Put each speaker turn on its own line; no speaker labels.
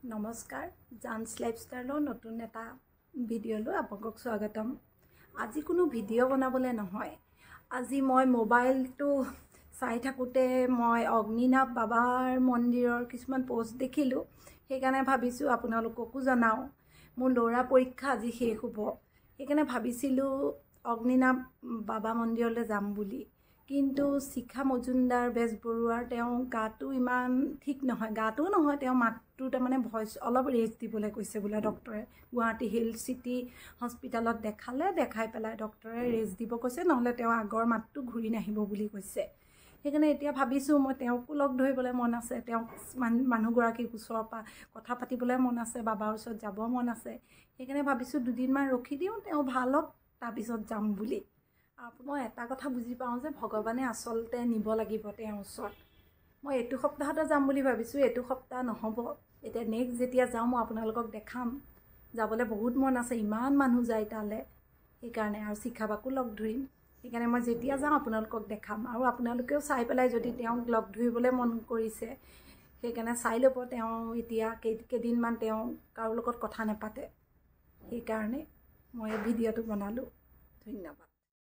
নমস্কাৰ জানছ লাইফষ্টাইলৰ নতুন এটা ভিডিঅ'লৈ আপোনাক স্বাগতম। আজি কোনো ভিডিঅ' বনাবলৈ নহয়, আজি মই মোবাইলটো চাই থাকোঁতে মই অগ্নিনাভ বাবাৰ মন্দিৰৰ কিছুমান পোষ্ট দেখিলোঁ, সেইকাৰণে ভাবিছোঁ আপোনালোককো জনাওঁ। মোৰ ল'ৰা পৰীক্ষা আজি শেষ হ'ব, সেইকাৰণে ভাবিছিলোঁ অগ্নিনাভ বাবা মন্দিৰলৈ যাম বুলি। কিন্তু শিখা মজুমদাৰ বেজবৰুৱাৰ তেওঁ গাটো ইমান ঠিক নহয়, গাটো নহয় তেওঁ মাতটো তাৰমানে ভইচ অলপ ৰেষ্ট দিবলৈ কৈছে বোলে ডক্টৰে। গুৱাহাটী হিল চিটি হস্পিটেলত দেখাই পেলাই ডক্টৰে ৰেষ্ট দিব কৈছে, নহ'লে তেওঁ আগৰ মাতটো ঘূৰি নাহিব বুলি কৈছে। সেইকাৰণে এতিয়া ভাবিছোঁ মই তেওঁকো লগ ধৰিবলৈ মন আছে, তেওঁক মানুহগৰাকীৰ ওচৰৰ পৰা কথা পাতিবলৈ মন আছে, বাবাৰ ওচৰত যাব মন আছে। সেইকাৰণে ভাবিছোঁ দুদিনমান ৰখি দিওঁ, তেওঁ ভাল হওক তাৰপিছত যাম বুলি। মই এটা কথা বুজি পাওঁ যে ভগৱানে আচলতে নিব লাগিব তেওঁৰ ওচৰত। মই এইটো সপ্তাহতে যাম বুলি ভাবিছোঁ, এইটো সপ্তাহ নহ'ব। এতিয়া নেক্সট যেতিয়া যাওঁ মই আপোনালোকক দেখাম। যাবলৈ বহুত মন আছে, ইমান মানুহ যায় তালৈ, সেইকাৰণে আৰু শিখাবাকো লগ ধৰিম। সেইকাৰণে মই যেতিয়া যাওঁ আপোনালোকক দেখাম, আৰু আপোনালোকেও চাই পেলাই যদি তেওঁক লগ ধৰিবলৈ মন কৰিছে সেইকাৰণে চাই ল'ব। তেওঁ এতিয়া কেইদিনমান তেওঁ কাৰো লগত কথা নাপাতে, সেইকাৰণে মই এই ভিডিঅ'টো বনালোঁ। ধন্যবাদ।